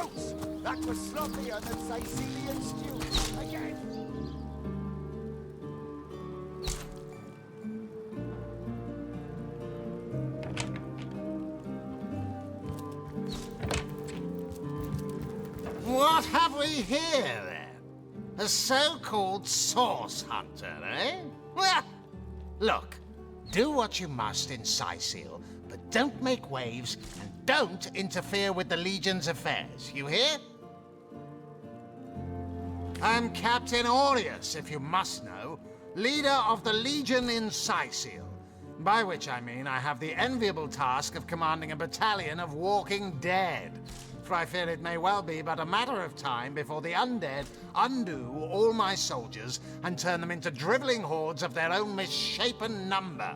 Jokes! That was sloppier than Sicilian stew. Again! What have we here, then? A so-called source hunter, eh? Well, look, do what you must in Sicile, but don't make waves and don't interfere with the Legion's affairs. You hear? I'm Captain Aureus, if you must know, leader of the Legion in Sicile. By which I mean I have the enviable task of commanding a battalion of walking dead. For I fear it may well be but a matter of time before the undead undo all my soldiers and turn them into drivelling hordes of their own misshapen number.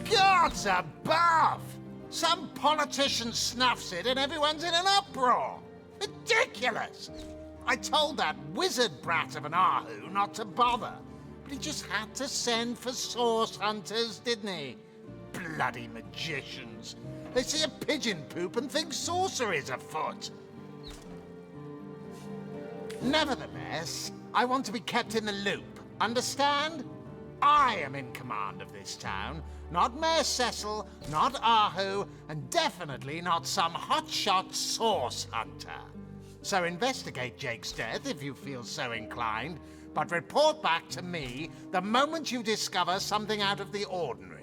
Gods above! Some politician snuffs it and everyone's in an uproar. Ridiculous! I told that wizard brat of an Ahu not to bother, but he just had to send for source hunters, didn't he? Bloody magicians. They see a pigeon poop and think sorcery's afoot. Nevertheless, I want to be kept in the loop. Understand? I am in command of this town, not Mayor Cecil, not Ahu, and definitely not some hotshot source hunter. So investigate Jake's death if you feel so inclined, but report back to me the moment you discover something out of the ordinary.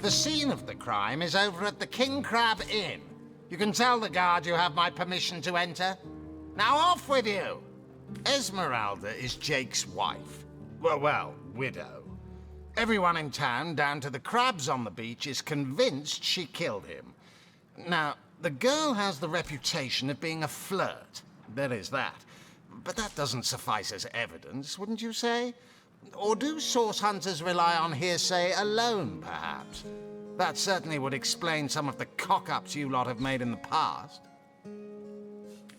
The scene of the crime is over at the King Crab Inn. You can tell the guard you have my permission to enter. Now off with you! Esmeralda is Jake's wife. Well, widow. Everyone in town, down to the crabs on the beach, is convinced she killed him. Now, the girl has the reputation of being a flirt. There is that. But that doesn't suffice as evidence, wouldn't you say? Or do source hunters rely on hearsay alone, perhaps? That certainly would explain some of the cock-ups you lot have made in the past.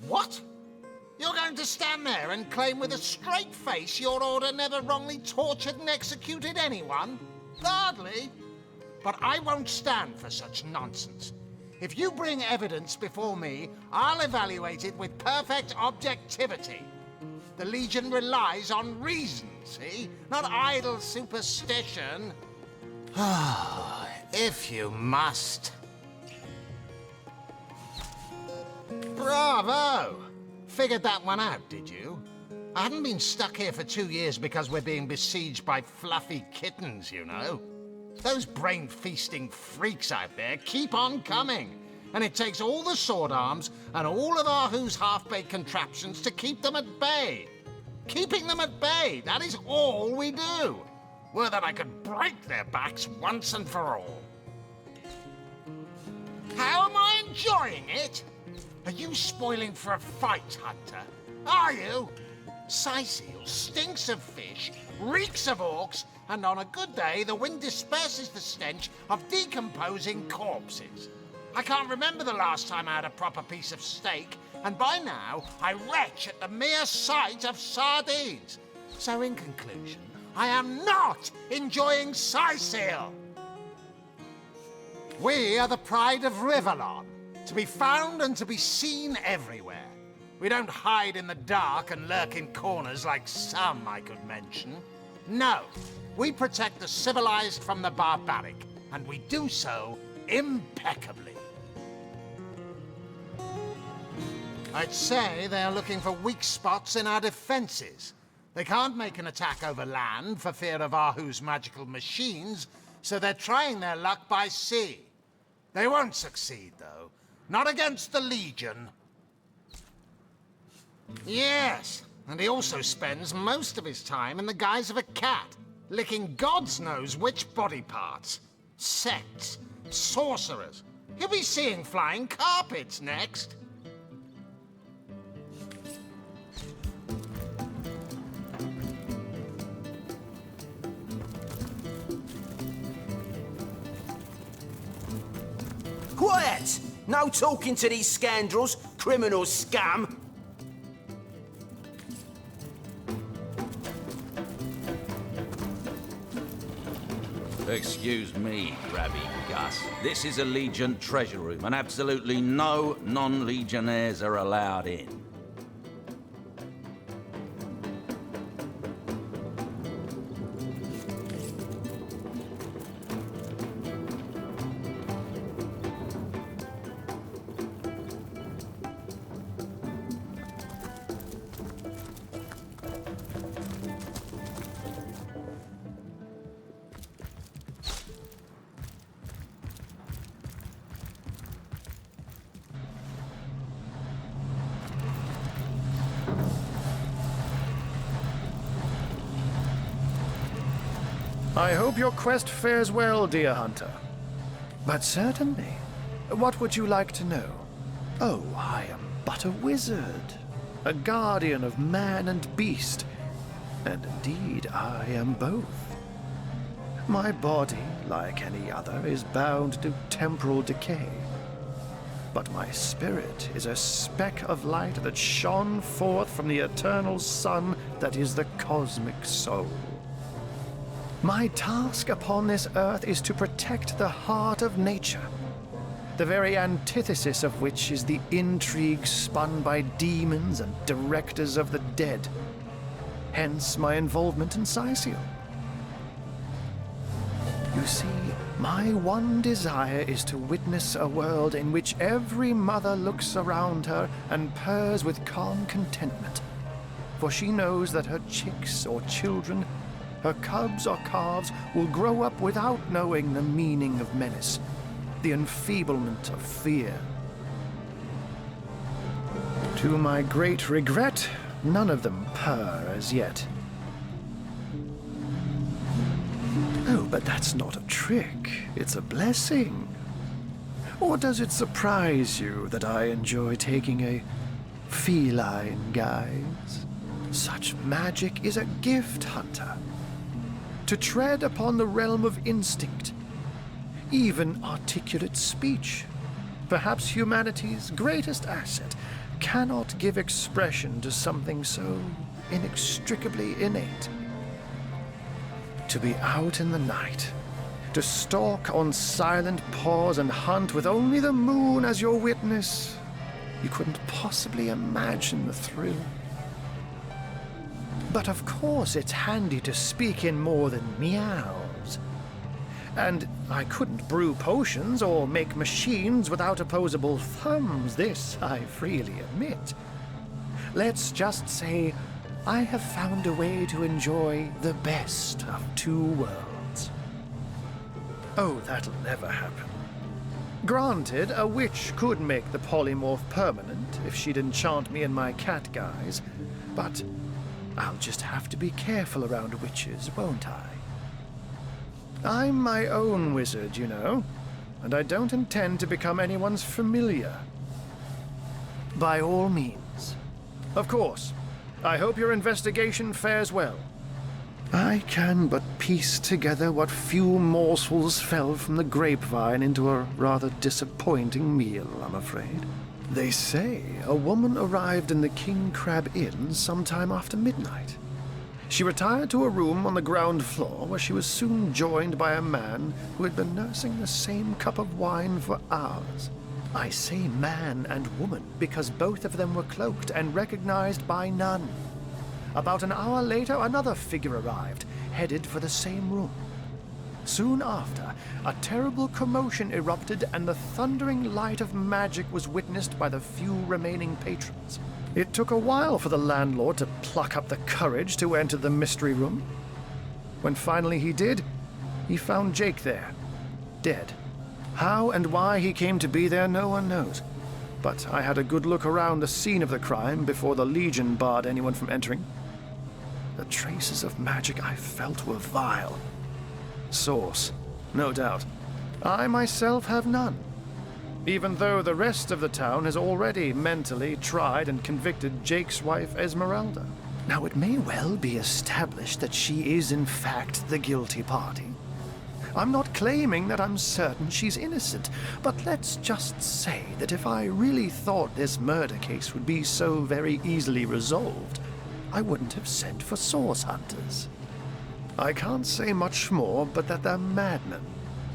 What? You're going to stand there and claim with a straight face your order never wrongly tortured and executed anyone? Hardly. But I won't stand for such nonsense. If you bring evidence before me, I'll evaluate it with perfect objectivity. The Legion relies on reason, see? Not idle superstition. If you must. Bravo! Figured that one out, did you? I haven't been stuck here for 2 years because we're being besieged by fluffy kittens, you know. Those brain-feasting freaks out there keep on coming. And it takes all the sword arms and all of Ahu's half-baked contraptions to keep them at bay. Keeping them at bay, that is all we do. Were that I could break their backs once and for all. How am I enjoying it? Are you spoiling for a fight, Hunter? Are you? Sicile stinks of fish, reeks of orcs, and on a good day, the wind disperses the stench of decomposing corpses. I can't remember the last time I had a proper piece of steak, and by now, I retch at the mere sight of sardines. So in conclusion, I am not enjoying Sicile. We are the pride of Rivellon, to be found and to be seen everywhere. We don't hide in the dark and lurk in corners like some I could mention. No, we protect the civilized from the barbaric, and we do so impeccably. I'd say they're looking for weak spots in our defenses. They can't make an attack over land for fear of Ahu's magical machines, so they're trying their luck by sea. They won't succeed, though. Not against the Legion. Yes, and he also spends most of his time in the guise of a cat, licking God's knows which body parts. Sects, sorcerers. He'll be seeing flying carpets next. Quiet! No talking to these scoundrels, criminal scum! Excuse me, Grabby Gus. This is a Legion treasure room, and absolutely no non-Legionnaires are allowed in. I hope your quest fares well, dear hunter. But certainly. What would you like to know? Oh, I am but a wizard, a guardian of man and beast, and indeed I am both. My body, like any other, is bound to temporal decay. But my spirit is a speck of light that shone forth from the eternal sun that is the cosmic soul. My task upon this earth is to protect the heart of nature, the very antithesis of which is the intrigue spun by demons and directors of the dead. Hence my involvement in Scythium. You see, my one desire is to witness a world in which every mother looks around her and purrs with calm contentment, for she knows that her chicks or children, her cubs or calves, will grow up without knowing the meaning of menace, the enfeeblement of fear. To my great regret, none of them purr as yet. Oh, but that's not a trick. It's a blessing. Or does it surprise you that I enjoy taking a feline guise? Such magic is a gift, hunter. To tread upon the realm of instinct, even articulate speech, perhaps humanity's greatest asset, cannot give expression to something so inextricably innate. To be out in the night, to stalk on silent paws and hunt with only the moon as your witness, you couldn't possibly imagine the thrill. But of course it's handy to speak in more than meows. And I couldn't brew potions or make machines without opposable thumbs, this I freely admit. Let's just say I have found a way to enjoy the best of two worlds. Oh, that'll never happen. Granted, a witch could make the polymorph permanent if she'd enchant me in my cat guise, but I'll just have to be careful around witches, won't I? I'm my own wizard, you know, and I don't intend to become anyone's familiar. By all means. Of course, I hope your investigation fares well. I can but piece together what few morsels fell from the grapevine into a rather disappointing meal, I'm afraid. They say a woman arrived in the King Crab Inn sometime after midnight. She retired to a room on the ground floor where she was soon joined by a man who had been nursing the same cup of wine for hours. I say man and woman because both of them were cloaked and recognized by none. About an hour later, another figure arrived, headed for the same room. Soon after, a terrible commotion erupted and the thundering light of magic was witnessed by the few remaining patrons. It took a while for the landlord to pluck up the courage to enter the mystery room. When finally he did, he found Jake there, dead. How and why he came to be there, no one knows. But I had a good look around the scene of the crime before the Legion barred anyone from entering. The traces of magic I felt were vile. Source, no doubt. I myself have none, even though the rest of the town has already mentally tried and convicted Jake's wife Esmeralda. Now, it may well be established that she is in fact the guilty party. I'm not claiming that I'm certain she's innocent, but let's just say that if I really thought this murder case would be so very easily resolved, I wouldn't have sent for source hunters. I can't say much more, but that they're madmen.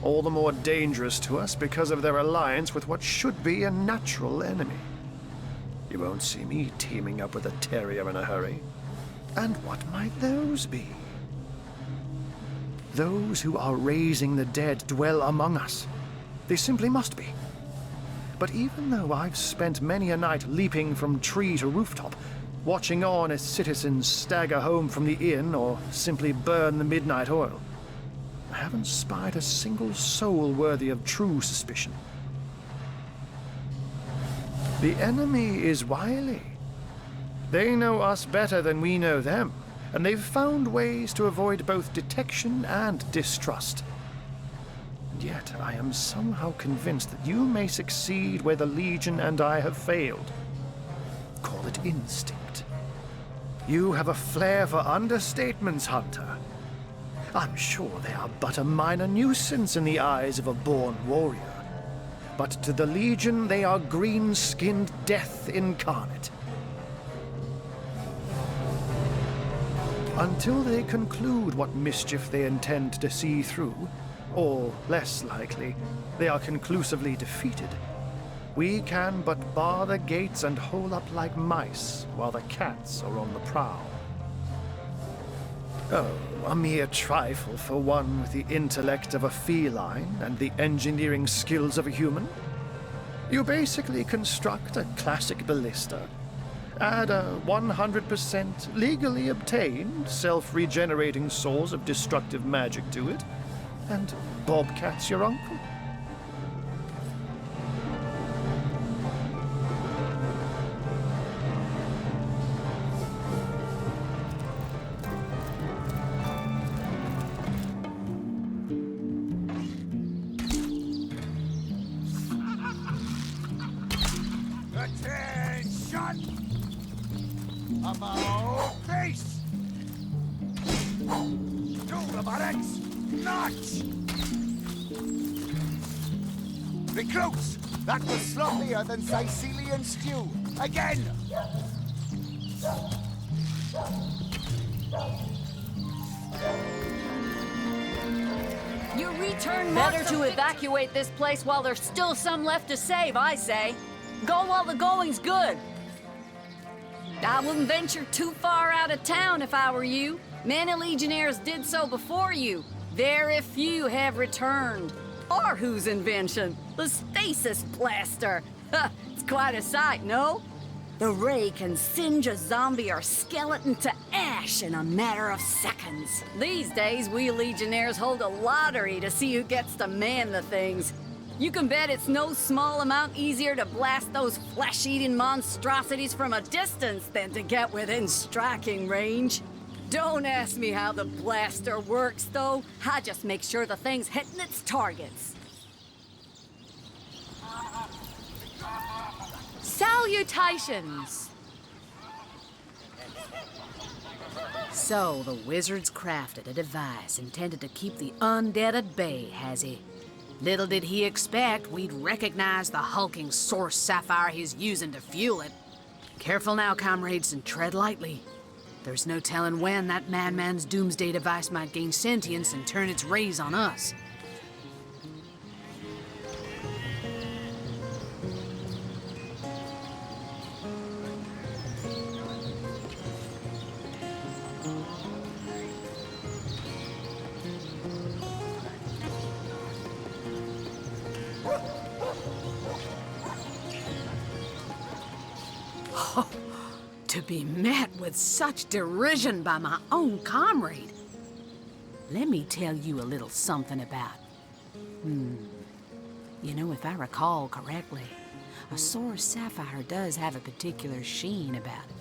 All the more dangerous to us because of their alliance with what should be a natural enemy. You won't see me teaming up with a terrier in a hurry. And what might those be? Those who are raising the dead dwell among us. They simply must be. But even though I've spent many a night leaping from tree to rooftop, watching on as citizens stagger home from the inn or simply burn the midnight oil, I haven't spied a single soul worthy of true suspicion. The enemy is wily. They know us better than we know them, and they've found ways to avoid both detection and distrust. And yet, I am somehow convinced that you may succeed where the Legion and I have failed. Call it instinct. You have a flair for understatements, Hunter. I'm sure they are but a minor nuisance in the eyes of a born warrior. But to the Legion, they are green-skinned death incarnate. Until they conclude what mischief they intend to see through, or, less likely, they are conclusively defeated, we can but bar the gates and hole up like mice while the cats are on the prowl. Oh, a mere trifle for one with the intellect of a feline and the engineering skills of a human. You basically construct a classic ballista, add a 100% legally obtained self-regenerating source of destructive magic to it, and Bobcat's your uncle. Attention! About face! To the barracks! March! Recruits! That was sloppier than Sicilian stew. Again! You return better to evacuate this place while there's still some left to save, I say. Go while the going's good. I wouldn't venture too far out of town if I were you. Many legionnaires did so before you. Very few have returned. Or whose invention? The stasis blaster. It's quite a sight, no? The ray can singe a zombie or skeleton to ash in a matter of seconds. These days, we legionnaires hold a lottery to see who gets to man the things. You can bet it's no small amount easier to blast those flesh-eating monstrosities from a distance than to get within striking range. Don't ask me how the blaster works, though. I just make sure the thing's hitting its targets. Salutations! So, the wizard's crafted a device intended to keep the undead at bay, has he? Little did he expect we'd recognize the hulking source sapphire he's using to fuel it. Careful now, comrades, and tread lightly. There's no telling when that madman's doomsday device might gain sentience and turn its rays on us. To be met with such derision by my own comrade. Let me tell you a little something about. You know, if I recall correctly, a source sapphire does have a particular sheen about it.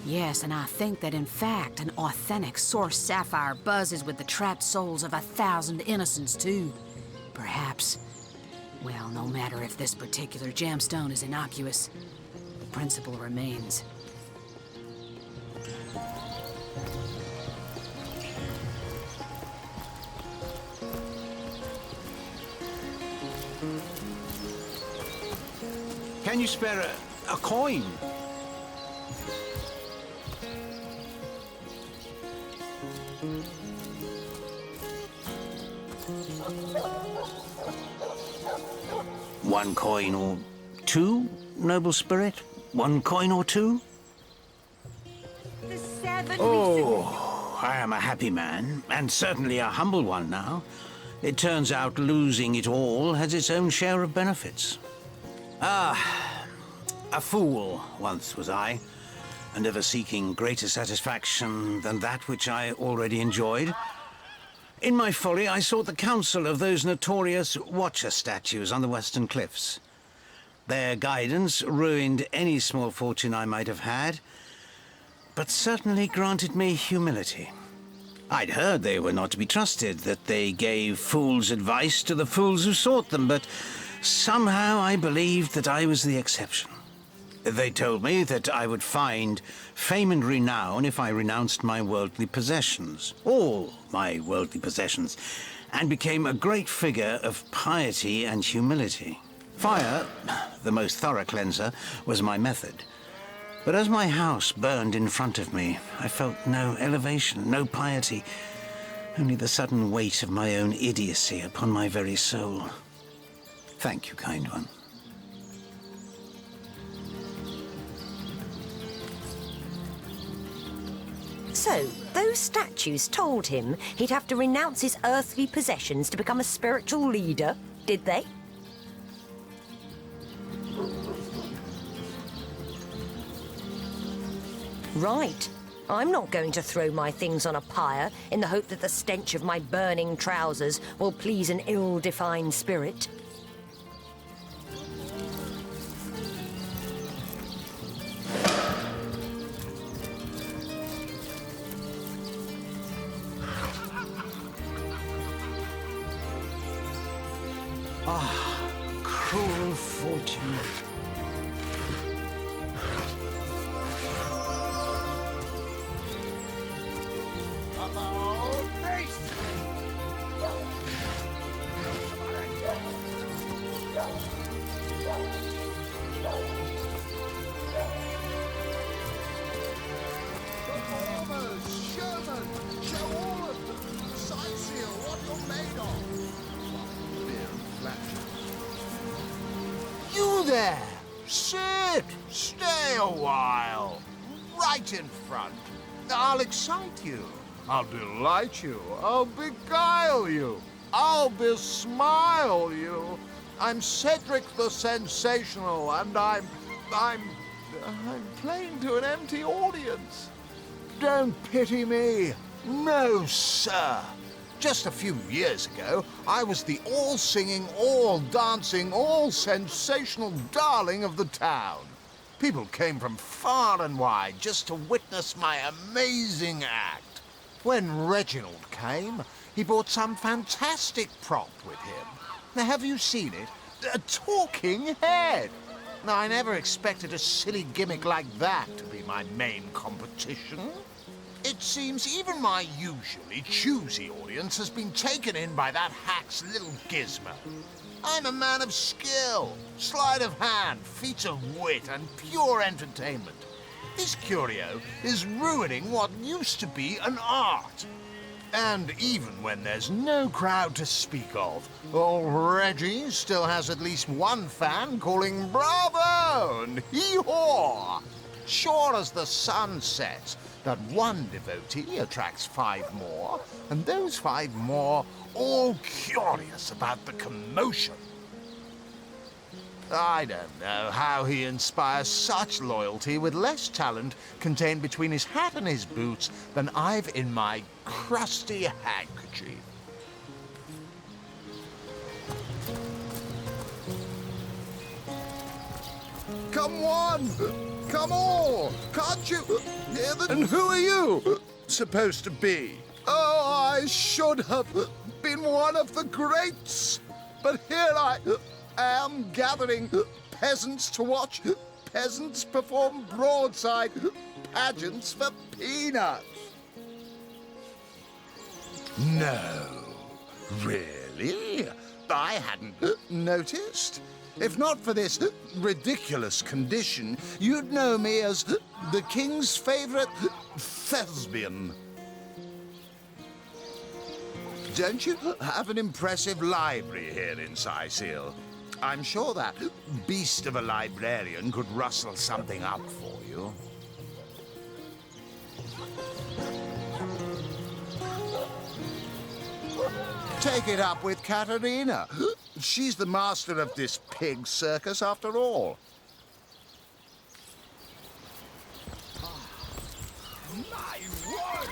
Yes, and I think that in fact, an authentic source sapphire buzzes with the trapped souls of 1,000 innocents too. Perhaps. Well, no matter if this particular gemstone is innocuous, the principle remains. Can you spare a coin? One coin or two, noble spirit? One coin or two? The 7 Oh, I am a happy man, and certainly a humble one now. It turns out losing it all has its own share of benefits. Ah, a fool once was I, and ever seeking greater satisfaction than that which I already enjoyed. In my folly, I sought the counsel of those notorious Watcher statues on the western cliffs. Their guidance ruined any small fortune I might have had, but certainly granted me humility. I'd heard they were not to be trusted, that they gave fools' advice to the fools who sought them, but somehow I believed that I was the exception. They told me that I would find fame and renown if I renounced my worldly possessions, all my worldly possessions, and became a great figure of piety and humility. Fire, the most thorough cleanser, was my method. But as my house burned in front of me, I felt no elevation, no piety, only the sudden weight of my own idiocy upon my very soul. Thank you, kind one. So, those statues told him he'd have to renounce his earthly possessions to become a spiritual leader, did they? Right. I'm not going to throw my things on a pyre in the hope that the stench of my burning trousers will please an ill-defined spirit. Cruel fortune. About face! Performers, showmen, show all of them. Sightseer, what you're made of. Beer and flattery. You there! Sit! Stay a while! Right in front. I'll excite you. I'll delight you. I'll beguile you. I'll besmile you. I'm Cedric the Sensational, and I'm playing to an empty audience. Don't pity me. No, sir. Just a few years ago, I was the all-singing, all-dancing, all-sensational darling of the town. People came from far and wide just to witness my amazing act. When Reginald came, he brought some fantastic prop with him. Now, have you seen it? A talking head! Now, I never expected a silly gimmick like that to be my main competition. It seems even my usually choosy audience has been taken in by that hack's little gizmo. I'm a man of skill, sleight of hand, feats of wit, and pure entertainment. This curio is ruining what used to be an art. And even when there's no crowd to speak of, old Reggie still has at least one fan calling bravo and hee-haw. Sure as the sun sets, that one devotee attracts 5 more, and those 5 more all curious about the commotion. I don't know how he inspires such loyalty with less talent contained between his hat and his boots than I've in my crusty handkerchief. Come one! Come all! Can't you hear the... And who are you supposed to be? Oh, I should have been one of the greats. But here I am gathering peasants to watch peasants perform broadside pageants for peanuts. No, really? I hadn't noticed. If not for this ridiculous condition, you'd know me as the king's favorite thespian. Don't you have an impressive library here in Sicil? I'm sure that beast of a librarian could rustle something up for you. Take it up with Katerina. She's the master of this pig circus after all. My word!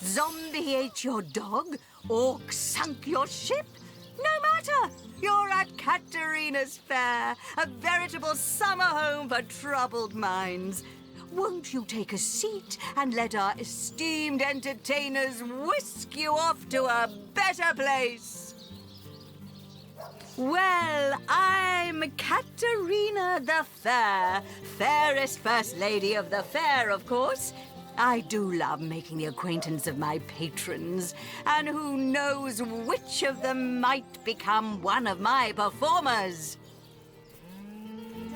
Zombie ate your dog? Orc sunk your ship? No matter! You're at Katerina's Fair, a veritable summer home for troubled minds. Won't you take a seat and let our esteemed entertainers whisk you off to a better place? Well, I'm Katerina the Fair, fairest first lady of the fair, of course. I do love making the acquaintance of my patrons, and who knows which of them might become one of my performers.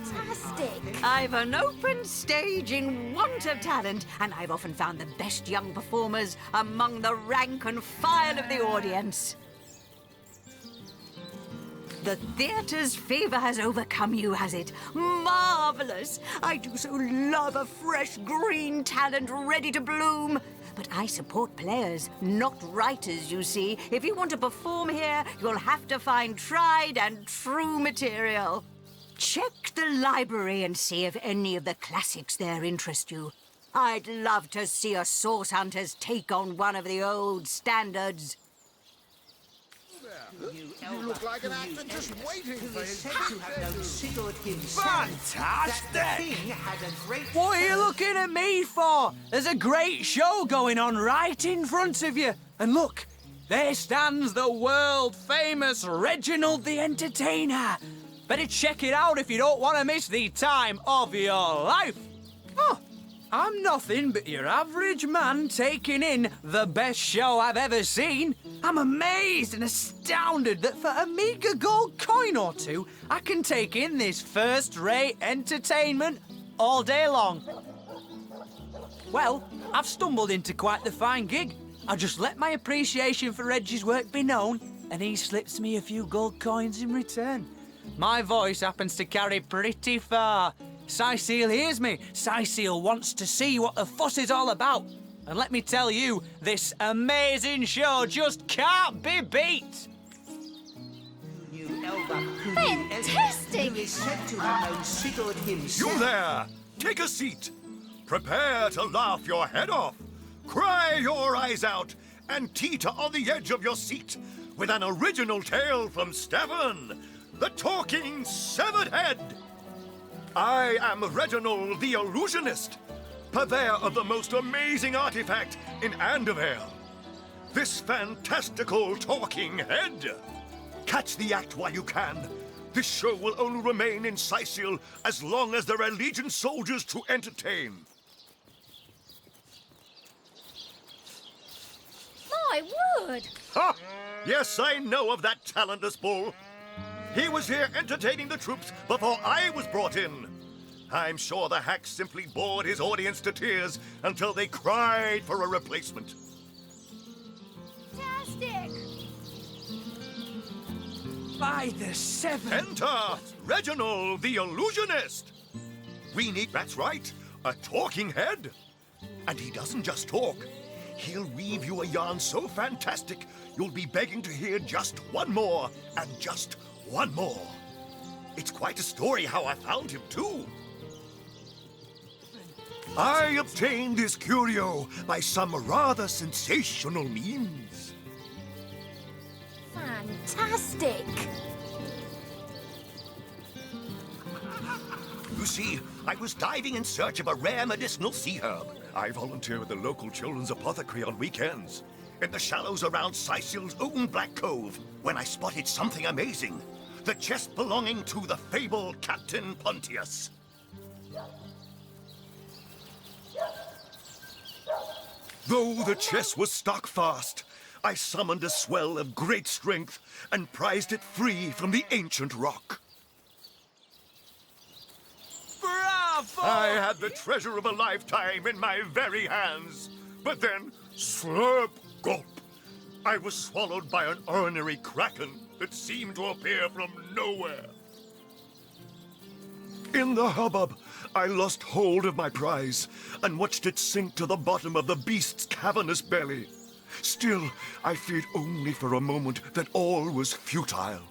Fantastic! I've an open stage in want of talent, and I've often found the best young performers among the rank and file of the audience. The theatre's fever has overcome you, has it? Marvelous! I do so love a fresh green talent ready to bloom. But I support players, not writers, you see. If you want to perform here, you'll have to find tried and true material. Check the library and see if any of the classics there interest you. I'd love to see a Source Hunter's take on one of the old standards. You look like an actor just waiting for his... Fantastic! What are you looking at me for? There's a great show going on right in front of you. And look, there stands the world-famous Reginald the Entertainer. Better check it out if you don't want to miss the time of your life. Oh, I'm nothing but your average man taking in the best show I've ever seen. I'm amazed and astounded that for a meager gold coin or two, I can take in this first-rate entertainment all day long. Well, I've stumbled into quite the fine gig. I'll just let my appreciation for Reggie's work be known, and he slips me a few gold coins in return. My voice happens to carry pretty far. Sicil hears me. Sicil wants to see what the fuss is all about. And let me tell you, this amazing show just can't be beat. Fantastic! You there! Take a seat. Prepare to laugh your head off, cry your eyes out, and teeter on the edge of your seat with an original tale from Stefan, the Talking Severed Head. I am Reginald the Illusionist, purveyor of the most amazing artifact in Andevale, this fantastical talking head. Catch the act while you can. This show will only remain in Sicil as long as there are Legion soldiers to entertain. My word! Ha! Yes, I know of that talentless bull. He was here entertaining the troops before I was brought in. I'm sure the hack simply bored his audience to tears until they cried for a replacement. Fantastic! By the seven. Enter Reginald the Illusionist. We need, that's right, a talking head. And he doesn't just talk. He'll weave you a yarn so fantastic, you'll be begging to hear just one more, and just one more. It's quite a story how I found him, too. I obtained this curio by some rather sensational means. Fantastic! You see, I was diving in search of a rare medicinal sea herb. I volunteer at the local children's apothecary on weekends, in the shallows around Sicil's own Black Cove, when I spotted something amazing. The chest belonging to the fabled Captain Pontius. Though the chest was stuck fast, I summoned a swell of great strength and prized it free from the ancient rock. Bravo! I had the treasure of a lifetime in my very hands. But then, slurp, gulp, I was swallowed by an ornery kraken that seemed to appear from nowhere. In the hubbub, I lost hold of my prize and watched it sink to the bottom of the beast's cavernous belly. Still, I feared only for a moment that all was futile.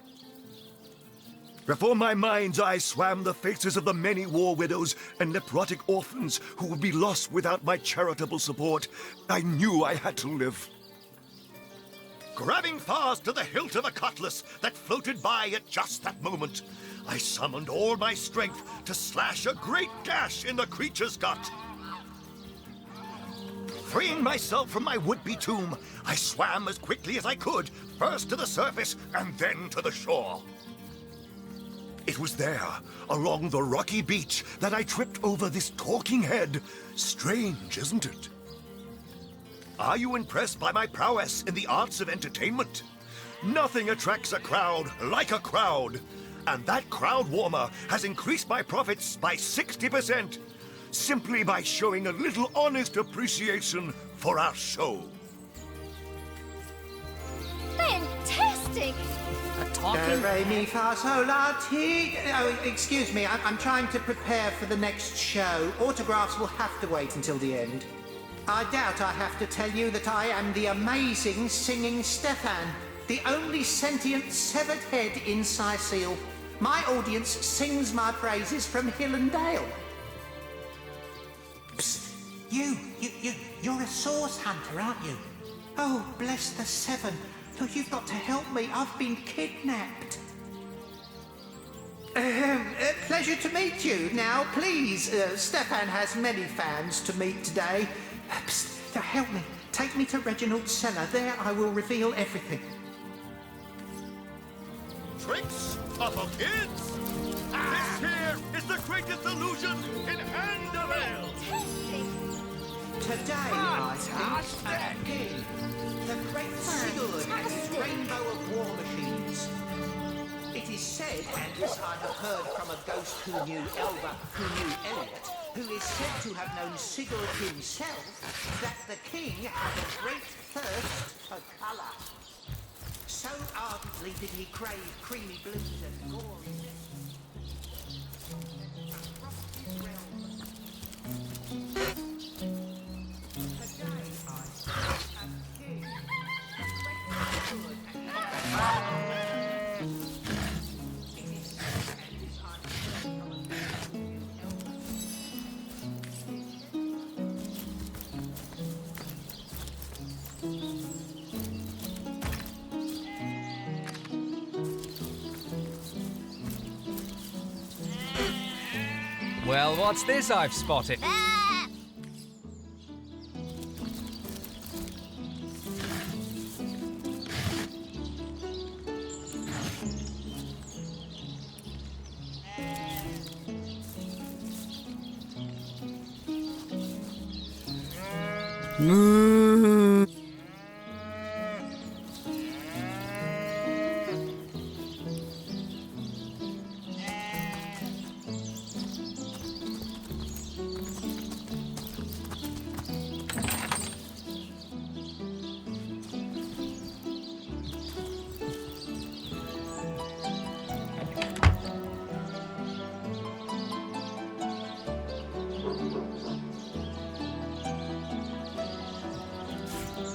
Before my mind's eye swam the faces of the many war widows and necrotic orphans who would be lost without my charitable support. I knew I had to live. Grabbing fast to the hilt of a cutlass that floated by at just that moment, I summoned all my strength to slash a great gash in the creature's gut. Freeing myself from my would-be tomb, I swam as quickly as I could, first to the surface and then to the shore. It was there, along the rocky beach, that I tripped over this talking head. Strange, isn't it? Are you impressed by my prowess in the arts of entertainment? Nothing attracts a crowd like a crowd. And that crowd warmer has increased my profits by 60%, simply by showing a little honest appreciation for our show. Fantastic! Do, re, mi, fa, sol, la, ti. Oh, excuse me, I'm trying to prepare for the next show. Autographs will have to wait until the end. I doubt I have to tell you that I am the amazing singing Stefan, the only sentient severed head in Sicile. My audience sings my praises from hill and dale. Psst, you're a source hunter, aren't you? Oh, bless the seven. Look, you've got to help me. I've been kidnapped. Pleasure to meet you. Now, please, Stefan has many fans to meet today. Psst, now help me. Take me to Reginald's cellar. There I will reveal everything. Tricks are for kids. This here is the greatest illusion in Handavale. Today, I think, again, the great Sigurd and his rainbow of war machines. It is said, and this I have heard from a ghost who knew Elba, who knew Elliot, who is said to have known Sigurd himself, that the king had a great thirst for colour. So ardently did he crave creamy blues and gory Well, what's this I've spotted?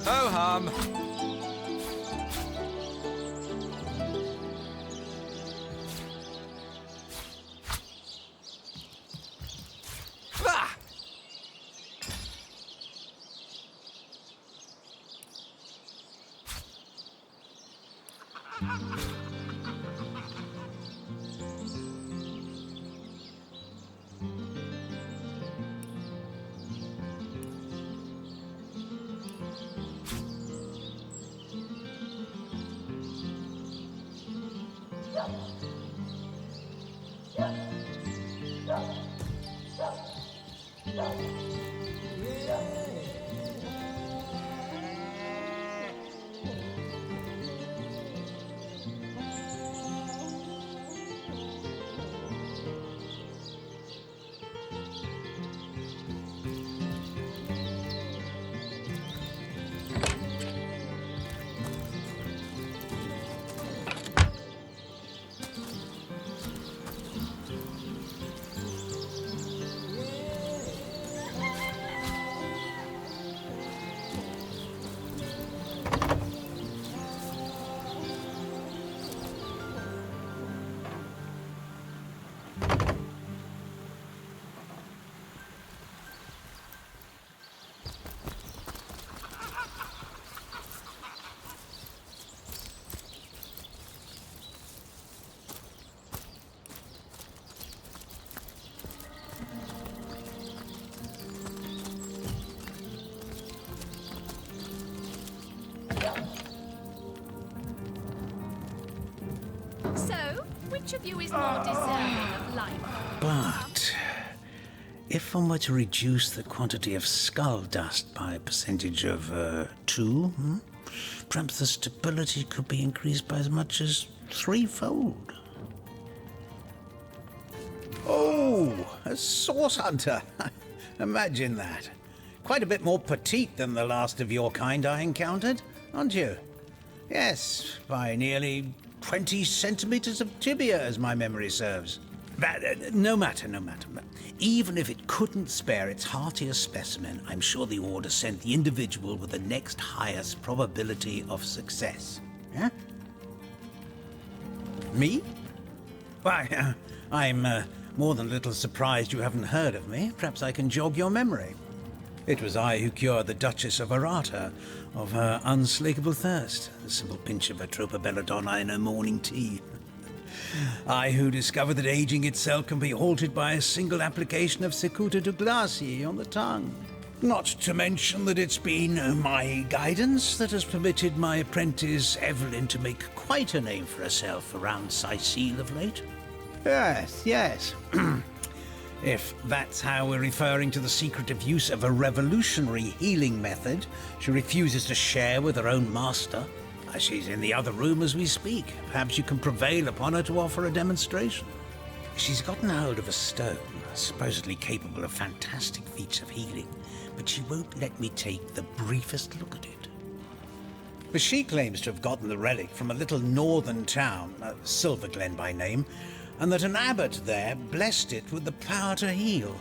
Ho hum. Ah! which of you is more deserving of life? But if one were to reduce the quantity of skull dust by a percentage of 2, perhaps the stability could be increased by as much as 3-fold. Oh, a source hunter. Imagine that. Quite a bit more petite than the last of your kind I encountered, aren't you? Yes, by nearly 20 centimeters of tibia, as my memory serves. But, no matter. Even if it couldn't spare its heartiest specimen, I'm sure the Order sent the individual with the next highest probability of success. Yeah? Me? Why, I'm more than a little surprised you haven't heard of me. Perhaps I can jog your memory. It was I who cured the Duchess of Arata of her unslakable thirst, a simple pinch of Atropa belladonna in her morning tea. I who discovered that aging itself can be halted by a single application of Cicuta Douglasii on the tongue. Not to mention that it's been my guidance that has permitted my apprentice Evelyn to make quite a name for herself around Sicile of late. Yes. If that's how we're referring to the secretive use of a revolutionary healing method she refuses to share with her own master. She's in the other room as we speak. Perhaps you can prevail upon her to offer a demonstration. She's gotten hold of a stone, supposedly capable of fantastic feats of healing, but she won't let me take the briefest look at it. But she claims to have gotten the relic from a little northern town, Silverglen by name, and that an abbot there blessed it with the power to heal.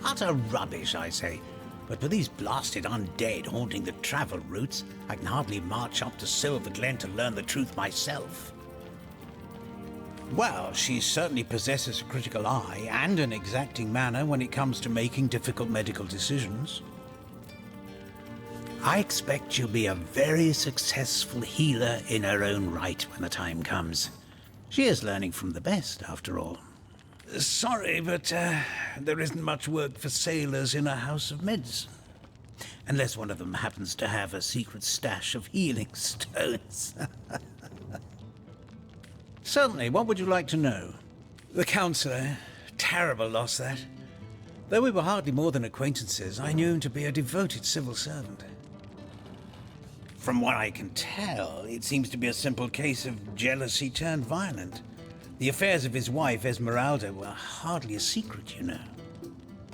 Utter rubbish, I say. But with these blasted undead haunting the travel routes, I can hardly march up to Silverglen to learn the truth myself. Well, she certainly possesses a critical eye and an exacting manner when it comes to making difficult medical decisions. I expect she'll be a very successful healer in her own right when the time comes. She is learning from the best, after all. Sorry, but there isn't much work for sailors in a house of medicine. Unless one of them happens to have a secret stash of healing stones. Certainly, what would you like to know? The counsellor. Terrible loss, that. Though we were hardly more than acquaintances, I knew him to be a devoted civil servant. From what I can tell, it seems to be a simple case of jealousy turned violent. The affairs of his wife, Esmeralda, were hardly a secret, you know.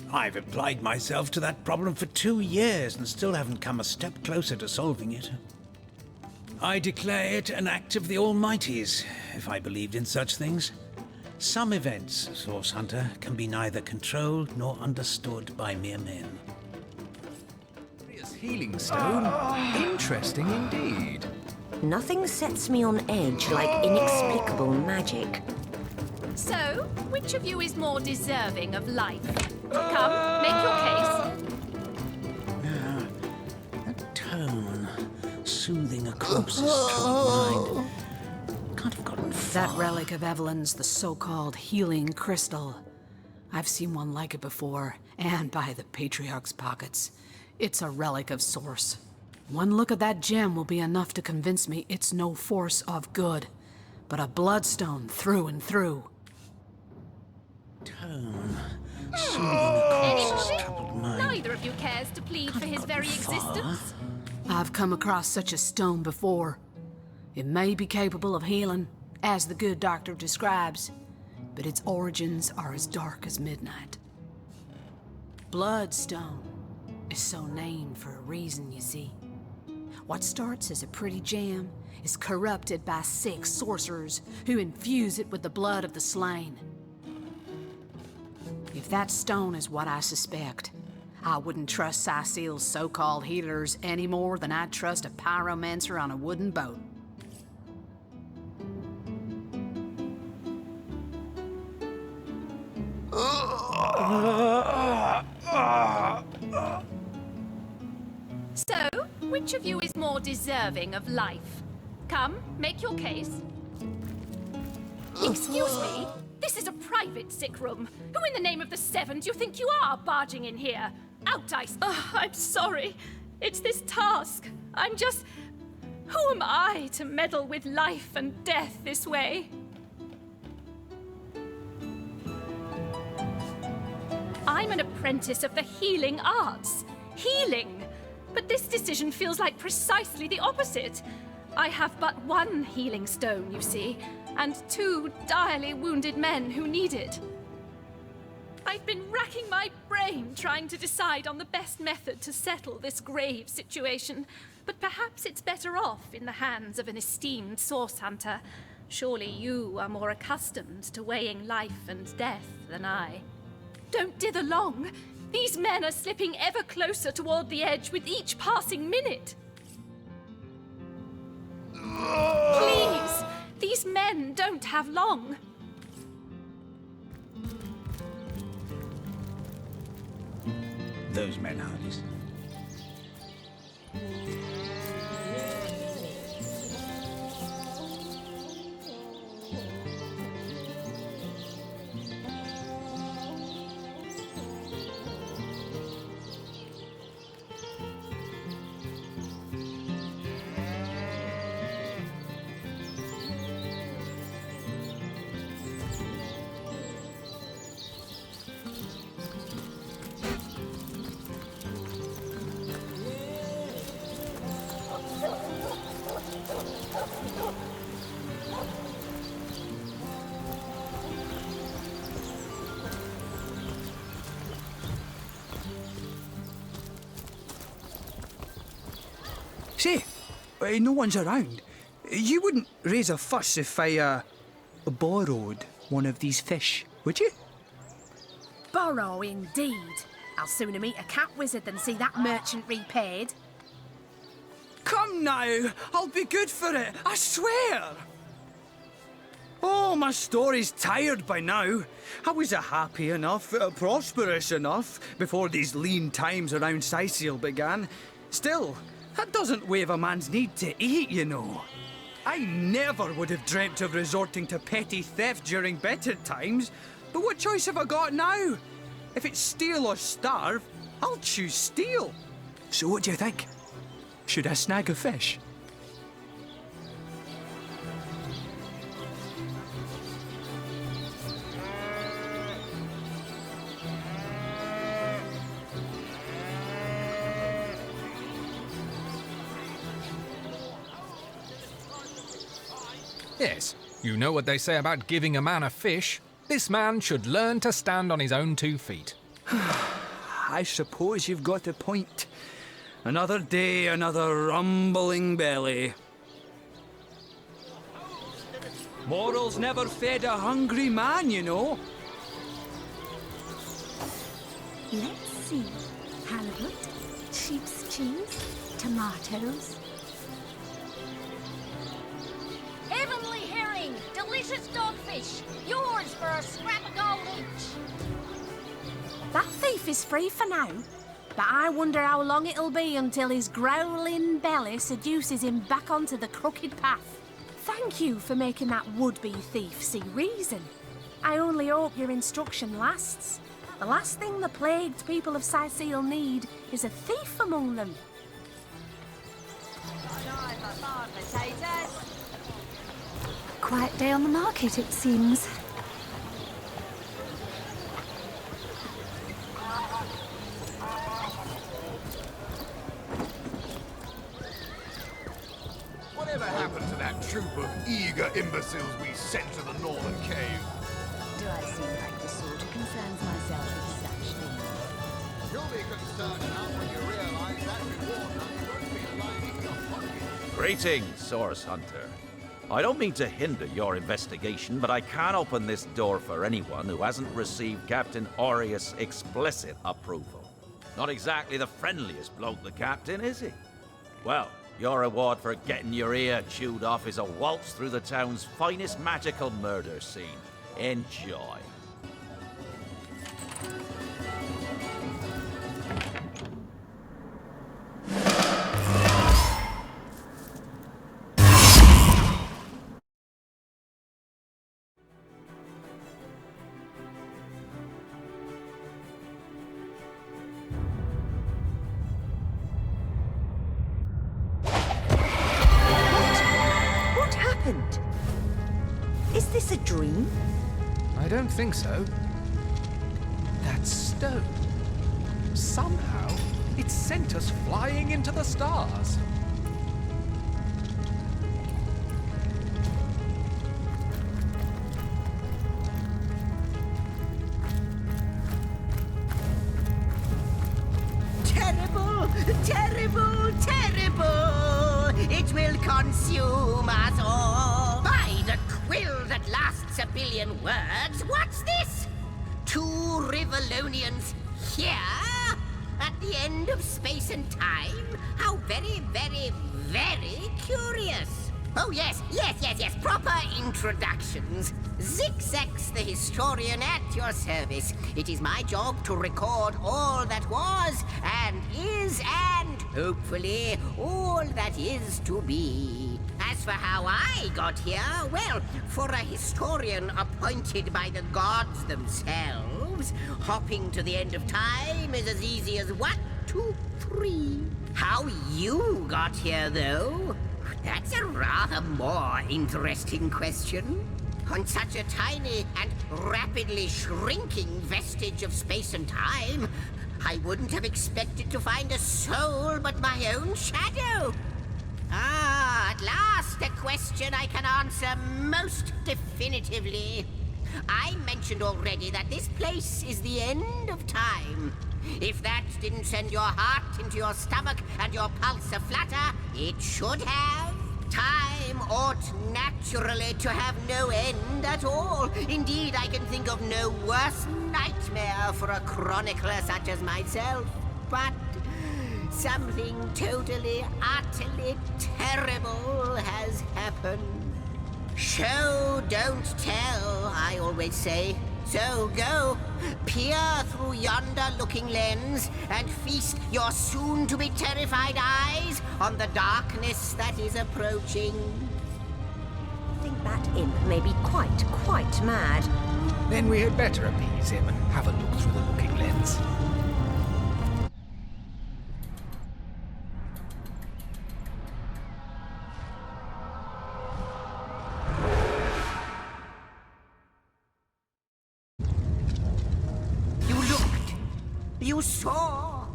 I've applied myself to that problem for 2 years and still haven't come a step closer to solving it. I declare it an act of the Almighty's, if I believed in such things. Some events, Source Hunter, can be neither controlled nor understood by mere men. Healing stone? Interesting indeed. Nothing sets me on edge like inexplicable magic. So, which of you is more deserving of life? Come, make your case. That tone, soothing a corpse's troubled mind. Can't have gotten far. That relic of Evelyn's the so-called healing crystal. I've seen one like it before, and by the Patriarch's pockets. It's a relic of source. One look at that gem will be enough to convince me it's no force of good, but a bloodstone through and through. Tone, soothing a corpse's troubled mind. Neither of you cares to plead for his very existence. I've come across such a stone before. It may be capable of healing, as the good doctor describes, but its origins are as dark as midnight. Bloodstone is so named for a reason, you see. What starts as a pretty gem is corrupted by sick sorcerers who infuse it with the blood of the slain. If that stone is what I suspect, I wouldn't trust Sicile's so-called healers any more than I'd trust a pyromancer on a wooden boat. So, which of you is more deserving of life? Come, make your case. Excuse me, this is a private sick room. Who in the name of the Seven do you think you are barging in here? Out, I'm sorry. It's this task. Who am I to meddle with life and death this way? I'm an apprentice of the healing arts. Healing! But this decision feels like precisely the opposite. I have but one healing stone, you see, and 2 direly wounded men who need it. I've been racking my brain trying to decide on the best method to settle this grave situation, but perhaps it's better off in the hands of an esteemed source hunter. Surely you are more accustomed to weighing life and death than I. Don't dither long. These men are slipping ever closer toward the edge with each passing minute. Please! These men don't have long. Those men, Hardies. Say, no one's around. You wouldn't raise a fuss if I, borrowed one of these fish, would you? Borrow, indeed. I'll sooner meet a cat wizard than see that merchant repaid. Come now, I'll be good for it, I swear! Oh, my story's tired by now. I was happy enough, prosperous enough, before these lean times around Sicil began. Still, that doesn't waive a man's need to eat, you know. I never would have dreamt of resorting to petty theft during better times, but what choice have I got now? If it's steal or starve, I'll choose steal. So what do you think? Should I snag a fish? Yes, you know what they say about giving a man a fish. This man should learn to stand on his own 2 feet. I suppose you've got a point. Another day, another rumbling belly. Morals never fed a hungry man, you know. Let's see. Halibut, sheep's cheese, tomatoes. Heavenly herring! Delicious dogfish! Yours for a scrap of gold each! That thief is free for now, but I wonder how long it'll be until his growling belly seduces him back onto the crooked path. Thank you for making that would-be thief see reason. I only hope your instruction lasts. The last thing the plagued people of Sicil need is a thief among them. Quiet day on the market, it seems. Whatever happened to that troop of eager imbeciles we sent to the northern cave? Do I seem like the sort who concerns myself with such things? You'll be concerned enough when you realize that reward money won't be lining your pocket. Greetings, Source Hunter. I don't mean to hinder your investigation, but I can't open this door for anyone who hasn't received Captain Aureus' explicit approval. Not exactly the friendliest bloke, the Captain, is he? Well, your reward for getting your ear chewed off is a waltz through the town's finest magical murder scene. Enjoy. What happened? Is this a dream? I don't think so. that stone. Somehow, it sent us flying into the stars. Terrible, terrible, terrible! It will consume us all! By the quill that lasts a billion words, what's this? 2 Rivalonians here? At the end of space and time? How very, very, very curious! Oh yes, proper introductions. Zigzags the historian at your service. It is my job to record all that was, and is, and hopefully all that is to be. As for how I got here, well, for a historian appointed by the gods themselves, hopping to the end of time is as easy as 1, 2, 3. How you got here, though? That's a rather more interesting question. On such a tiny and rapidly shrinking vestige of space and time, I wouldn't have expected to find a soul but my own shadow. Ah, at last a question I can answer most definitively. I mentioned already that this place is the end of time. If that didn't send your heart into your stomach and your pulse a-flutter, it should have. Time ought naturally to have no end at all. Indeed, I can think of no worse nightmare for a chronicler such as myself. But something totally, utterly terrible has happened. Show, don't tell, I always say. So go, peer through yonder looking lens and feast your soon-to-be terrified eyes on the darkness that is approaching. I think that imp may be quite mad. Then we had better appease him and have a look through the looking lens. You saw?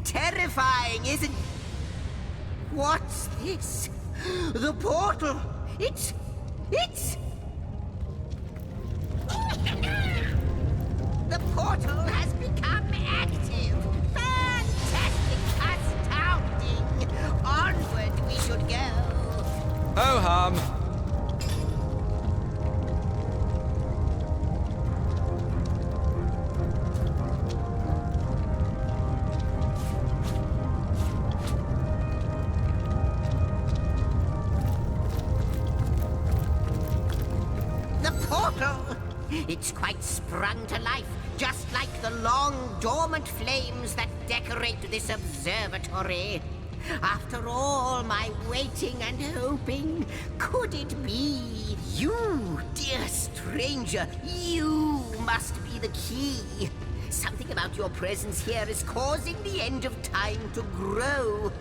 Terrifying, isn't... What's this? The portal! It's... The portal has become active! Fantastic! Astounding! Onward we should go! Ho-hum! It's quite sprung to life, just like the long, dormant flames that decorate this observatory. After all my waiting and hoping, could it be you, dear stranger? You must be the key. Something about your presence here is causing the end of time to grow.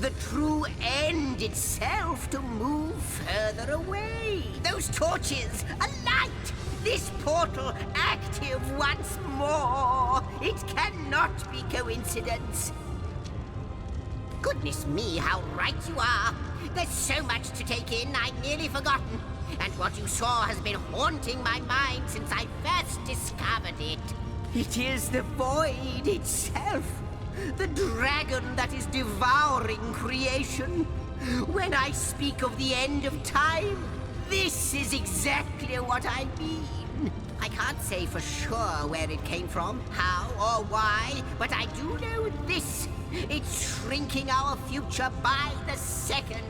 The true end itself to move further away. Those torches, a light! This portal active once more! It cannot be coincidence. Goodness me, how right you are. There's so much to take in, I'd nearly forgotten. And what you saw has been haunting my mind since I first discovered it. It is the void itself. The dragon that is devouring creation. When I speak of the end of time, this is exactly what I mean. I can't say for sure where it came from, how or why, but I do know this. It's shrinking our future by the second.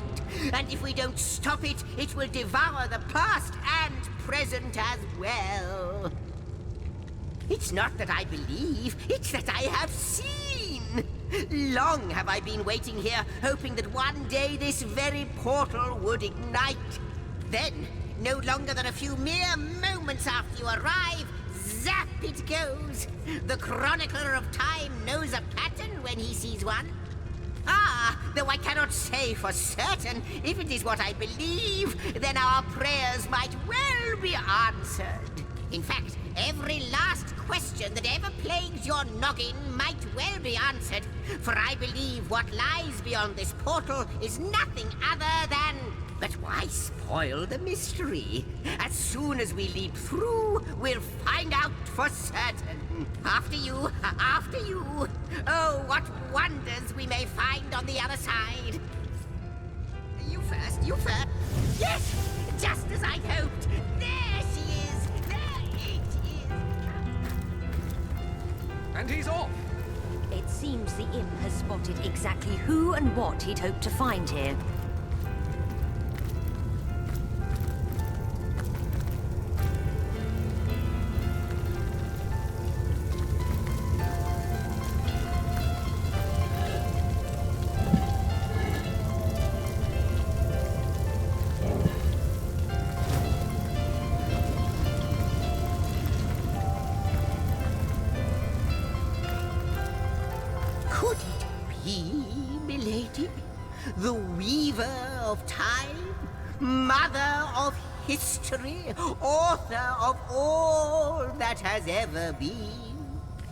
And if we don't stop it, it will devour the past and present as well. It's not that I believe, it's that I have seen. Long have I been waiting here, hoping that one day this very portal would ignite. Then, no longer than a few mere moments after you arrive, zap it goes. The chronicler of time knows a pattern when he sees one. Ah, though I cannot say for certain, if it is what I believe, then our prayers might well be answered. In fact, every last question that ever plagues your noggin might well be answered, for I believe what lies beyond this portal is nothing other than... But why spoil the mystery? As soon as we leap through, we'll find out for certain. After you, after you. Oh, what wonders we may find on the other side. You first, you first. Yes, just as I'd hoped. There she is. There it is. And he's off. It seems the imp has spotted exactly who and what he'd hoped to find here. Could it be, milady? The weaver of time? Mother of history? Author of all that has ever been?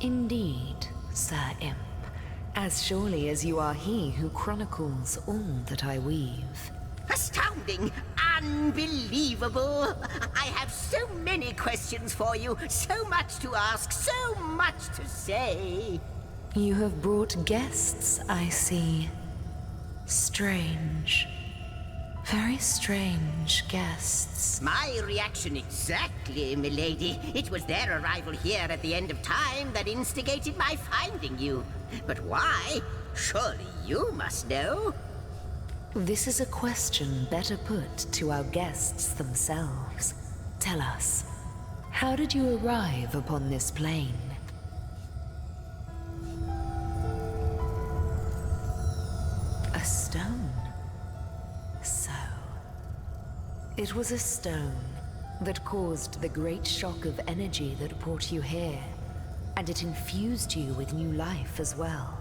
Indeed, Sir Imp. As surely as you are he who chronicles all that I weave. Astounding! Unbelievable! I have so many questions for you, so much to ask, so much to say. You have brought guests, I see. Strange. Very strange guests. My reaction exactly, milady. It was their arrival here at the end of time that instigated my finding you. But why? Surely you must know. This is a question better put to our guests themselves. Tell us, how did you arrive upon this plane? A stone. So, it was a stone that caused the great shock of energy that brought you here, and it infused you with new life as well.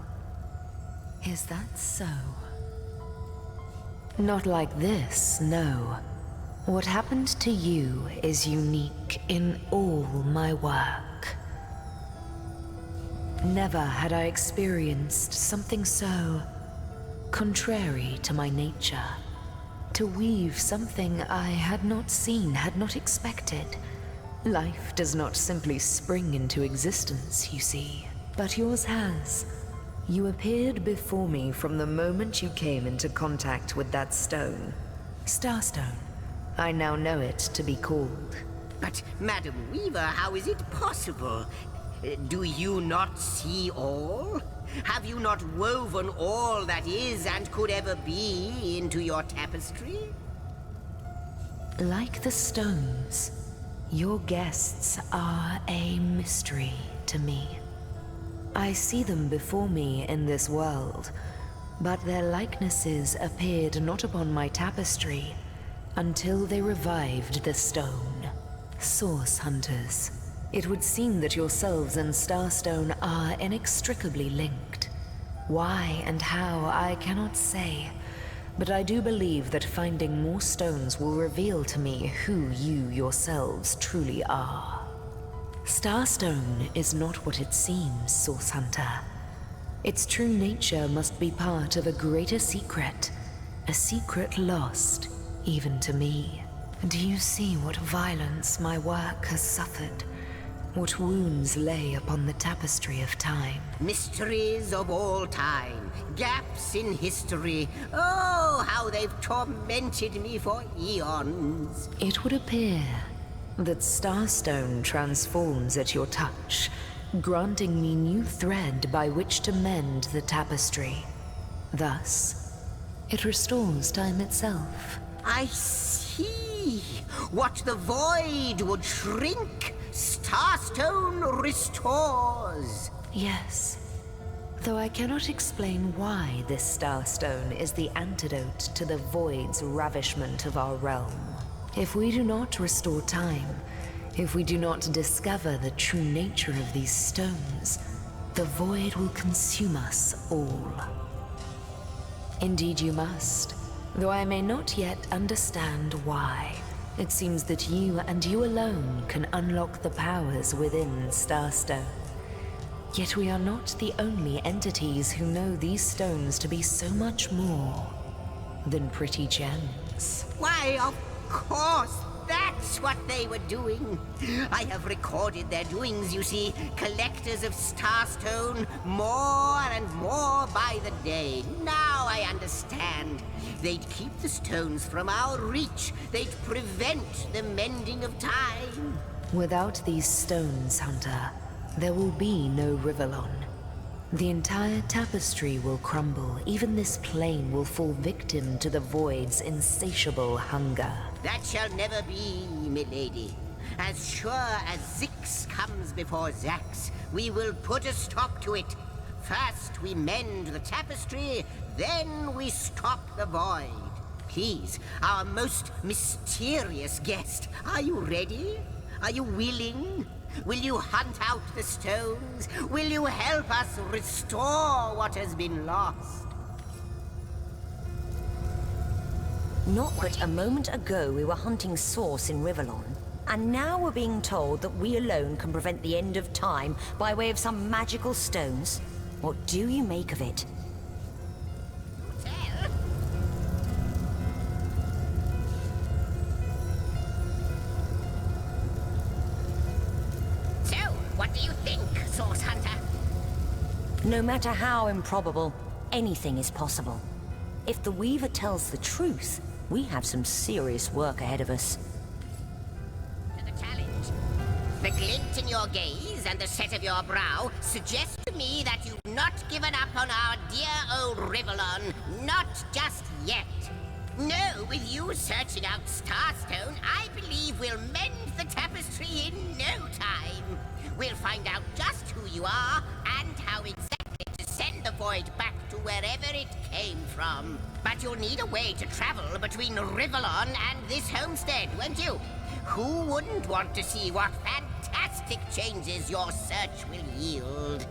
Is that so? Not like this, no. What happened to you is unique in all my work. Never had I experienced something so contrary to my nature. To weave something I had not seen, had not expected. Life does not simply spring into existence, you see, but yours has. You appeared before me from the moment you came into contact with that stone. Starstone. I now know it to be called. But, Madam Weaver, how is it possible? Do you not see all? Have you not woven all that is and could ever be into your tapestry? Like the stones, your guests are a mystery to me. I see them before me in this world, but their likenesses appeared not upon my tapestry until they revived the stone. Source hunters. It would seem that yourselves and Starstone are inextricably linked. Why and how, I cannot say, but I do believe that finding more stones will reveal to me who you yourselves truly are. Starstone is not what it seems, Source Hunter. Its true nature must be part of a greater secret, a secret lost even to me. Do you see what violence my work has suffered? What wounds lay upon the tapestry of time? Mysteries of all time, gaps in history. Oh, how they've tormented me for eons. It would appear that Starstone transforms at your touch, granting me new thread by which to mend the tapestry. Thus, it restores time itself. I see. What the void would shrink, Starstone restores. Yes. Though I cannot explain why this Starstone is the antidote to the void's ravishment of our realm. If we do not restore time, if we do not discover the true nature of these stones, the void will consume us all. Indeed you must, though I may not yet understand why. It seems that you and you alone can unlock the powers within Starstone. Yet we are not the only entities who know these stones to be so much more than pretty gems. Why, of course, that's what they were doing. I have recorded their doings, you see. Collectors of Starstone, more and more by the day. Now I understand. They'd keep the stones from our reach. They'd prevent the mending of time. Without these stones, Hunter, there will be no Rivellon. The entire tapestry will crumble. Even this plane will fall victim to the Void's insatiable hunger. That shall never be, milady. As sure as Zix comes before Zax, we will put a stop to it. First we mend the tapestry, then we stop the Void. Please, our most mysterious guest, are you ready? Are you willing? Will you hunt out the stones? Will you help us restore what has been lost? Not but a moment ago we were hunting Source in Rivellon, and now we're being told that we alone can prevent the end of time by way of some magical stones. What do you make of it? So, what do you think, Source Hunter? No matter how improbable, anything is possible. If the Weaver tells the truth, we have some serious work ahead of us. To the challenge. The glint in your gaze and the set of your brow suggest to me that you've not given up on our dear old Rivellon. Not just yet. No, with you searching out Starstone, I believe we'll mend the tapestry in no time. We'll find out just who you are and how exactly to send the Void back to wherever it came from. But you'll need a way to travel between Rivellon and this homestead, won't you? Who wouldn't want to see what fantastic changes your search will yield?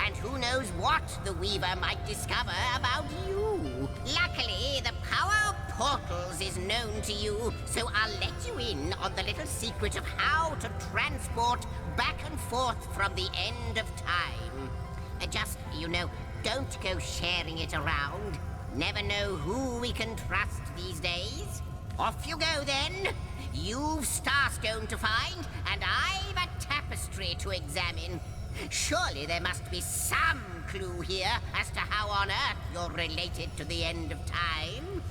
And who knows what the Weaver might discover about you? Luckily, the power of portals is known to you, so I'll let you in on the little secret of how to transport back and forth from the end of time. Just, you know, don't go sharing it around. Never know who we can trust these days. Off you go, then. You've Starstone to find, and I've a tapestry to examine. Surely there must be some clue here as to how on earth you're related to the end of time.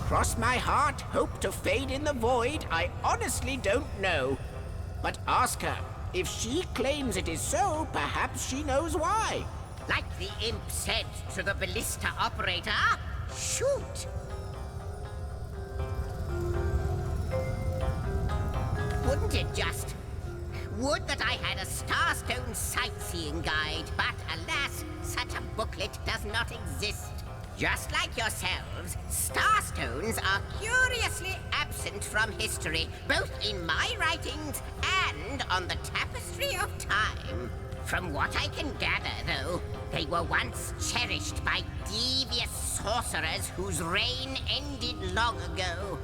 Cross my heart, hope to fade in the void, I honestly don't know. But ask her. If she claims it is so, perhaps she knows why. Like the imp said to the ballista operator, shoot! Wouldn't it just? Would that I had a Starstone sightseeing guide, but alas, such a booklet does not exist. Just like yourselves, Starstones are curiously absent from history, both in my writings and on the tapestry of time. From what I can gather, though, they were once cherished by devious sorcerers whose reign ended long ago.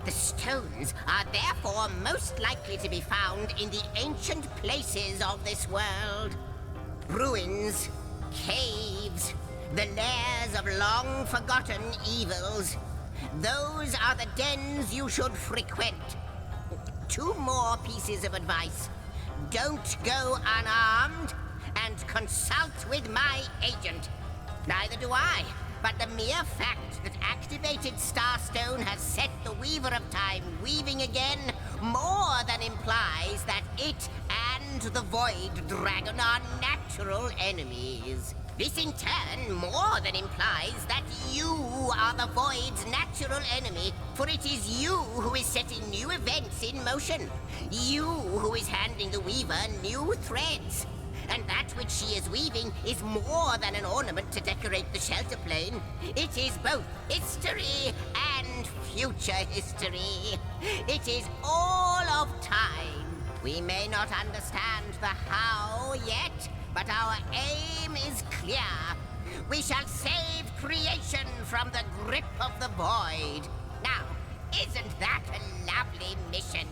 The stones are therefore most likely to be found in the ancient places of this world. Ruins, caves, the lairs of long-forgotten evils. Those are the dens you should frequent. 2 more pieces of advice. Don't go unarmed, and consult with my agent. Neither do I, but the mere fact that activated Starstone has set the Weaver of Time weaving again more than implies that it and the Void Dragon are natural enemies. This in turn more than implies that you are the Void's natural enemy, for it is you who is setting new events in motion. You who is handing the Weaver new threads. And that which she is weaving is more than an ornament to decorate the shelter plane. It is both history and future history. It is all of time. We may not understand the how yet, but our aim is clear. We shall save creation from the grip of the void. Now, isn't that a lovely mission?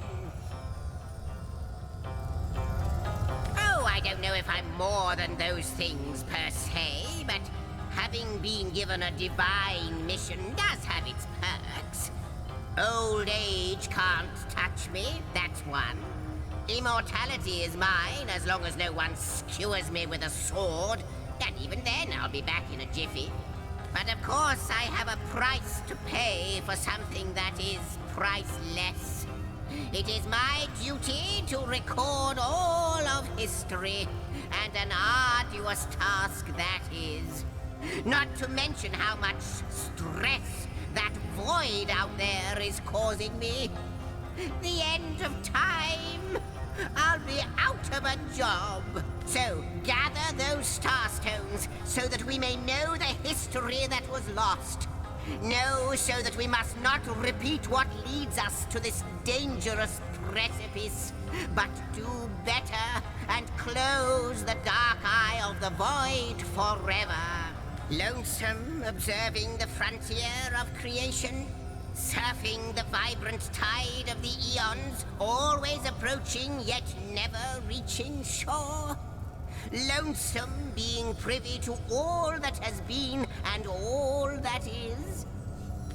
Oh, I don't know if I'm more than those things per se, but having been given a divine mission does have its perks. Old age can't touch me, that's one. Immortality is mine as long as no one skewers me with a sword, and even then I'll be back in a jiffy. But of course I have a price to pay for something that is priceless. It is my duty to record all of history, and an arduous task that is. Not to mention how much stress that void out there is causing me. The end of time. I'll be out of a job. So gather those starstones so that we may know the history that was lost. Know so that we must not repeat what leads us to this dangerous precipice, but do better and close the dark eye of the void forever. Lonesome, observing the frontier of creation, surfing the vibrant tide of the eons, always approaching yet never reaching shore. Lonesome, being privy to all that has been and all that is.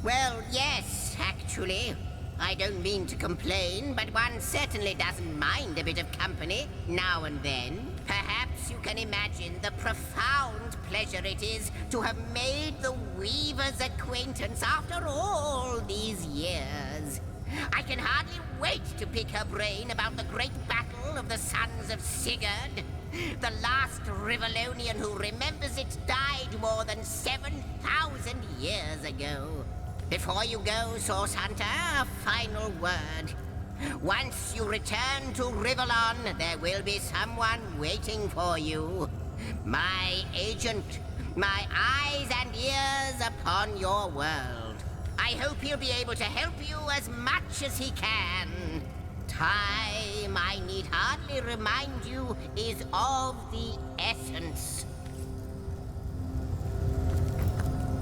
Well, yes, actually. I don't mean to complain, but one certainly doesn't mind a bit of company now and then. Perhaps you can imagine the profound pleasure it is to have made the Weaver's acquaintance after all these years. I can hardly wait to pick her brain about the great battle of the Sons of Sigurd. The last Rivellonian who remembers it died more than 7,000 years ago. Before you go, Source Hunter, a final word. Once you return to Rivellon, there will be someone waiting for you. My agent, my eyes and ears upon your world. I hope he'll be able to help you as much as he can. Time, I need hardly remind you, is of the essence.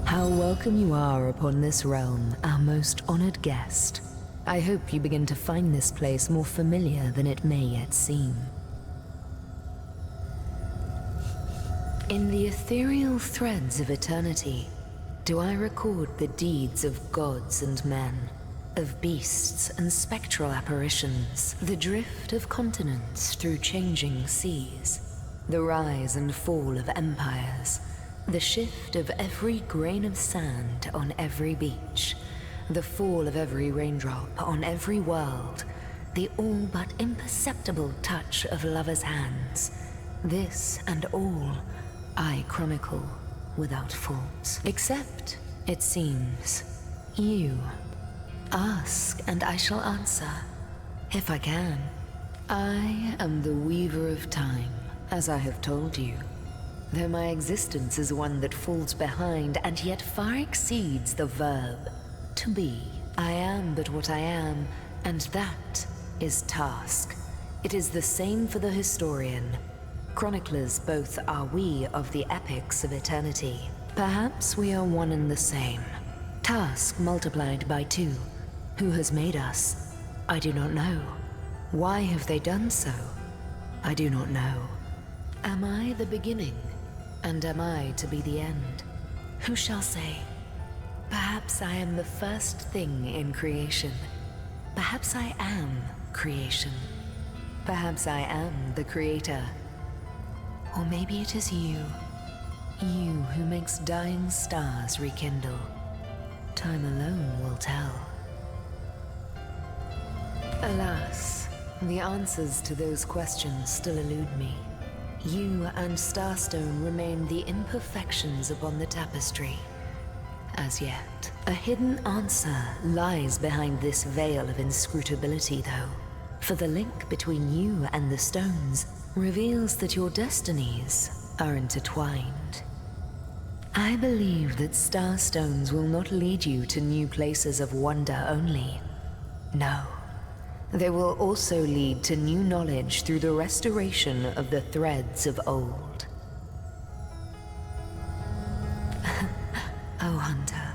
How welcome you are upon this realm, our most honored guest. I hope you begin to find this place more familiar than it may yet seem. In the ethereal threads of eternity, do I record the deeds of gods and men, of beasts and spectral apparitions, the drift of continents through changing seas, the rise and fall of empires, the shift of every grain of sand on every beach, the fall of every raindrop on every world, the all but imperceptible touch of lovers' hands. This and all I chronicle without fault. Except, it seems, you. Ask and I shall answer, if I can. I am the Weaver of Time, as I have told you. Though my existence is one that falls behind and yet far exceeds the verb to be. I am but what I am, and that is task. It is the same for the historian. Chroniclers both are we of the epics of eternity. Perhaps we are one and the same. Task multiplied by 2. Who has made us? I do not know. Why have they done so? I do not know. Am I the beginning? And am I to be the end? Who shall say? Perhaps I am the first thing in creation. Perhaps I am creation. Perhaps I am the creator. Or maybe it is you. You who makes dying stars rekindle. Time alone will tell. Alas, the answers to those questions still elude me. You and Starstone remain the imperfections upon the tapestry. As yet, a hidden answer lies behind this veil of inscrutability, though. For the link between you and the stones reveals that your destinies are intertwined. I believe that Starstones will not lead you to new places of wonder only. No. They will also lead to new knowledge through the restoration of the threads of old. Oh, Hunter,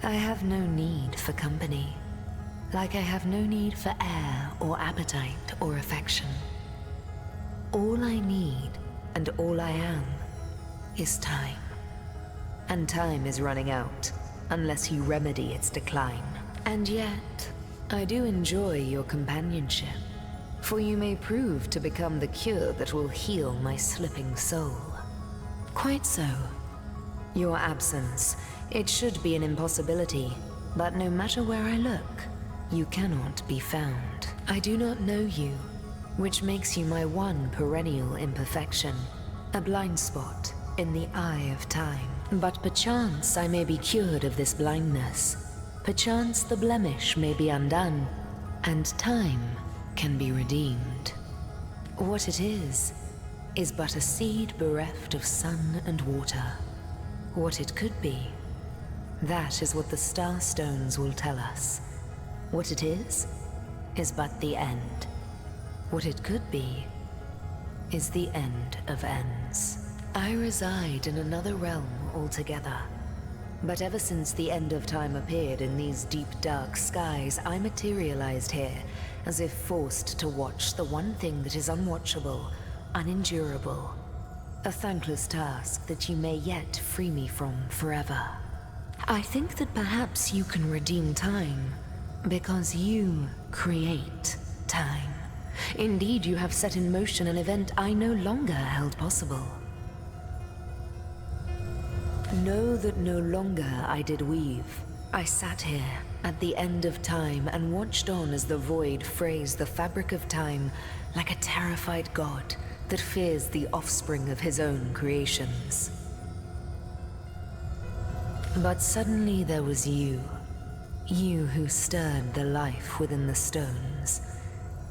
I have no need for company, like I have no need for air or appetite or affection. All I need and all I am is time. And time is running out unless you remedy its decline. And yet, I do enjoy your companionship, for you may prove to become the cure that will heal my slipping soul. Quite so. Your absence, it should be an impossibility, but no matter where I look, you cannot be found. I do not know you, which makes you my one perennial imperfection, a blind spot in the eye of time. But perchance I may be cured of this blindness. Perchance the blemish may be undone, and time can be redeemed. What it is but a seed bereft of sun and water. What it could be, that is what the star stones will tell us. What it is but the end. What it could be is the end of ends. I reside in another realm altogether. But ever since the end of time appeared in these deep, dark skies, I materialized here, as if forced to watch the one thing that is unwatchable, unendurable. A thankless task that you may yet free me from forever. I think that perhaps you can redeem time, because you create time. Indeed, you have set in motion an event I no longer held possible. Know that no longer I did weave. I sat here at the end of time and watched on as the void frays the fabric of time like a terrified god that fears the offspring of his own creations. But suddenly there was you. You who stirred the life within the stones.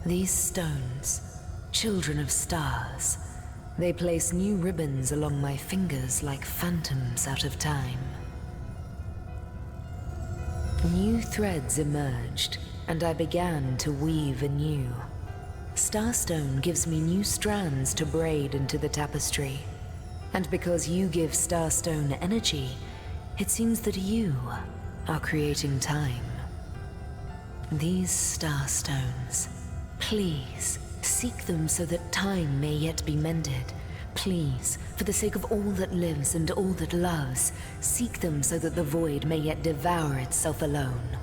These stones, children of stars, they place new ribbons along my fingers like phantoms out of time. New threads emerged, and I began to weave anew. Starstone gives me new strands to braid into the tapestry. And because you give Starstone energy, it seems that you are creating time. These Starstones, please, seek them so that time may yet be mended. Please, for the sake of all that lives and all that loves, seek them so that the void may yet devour itself alone.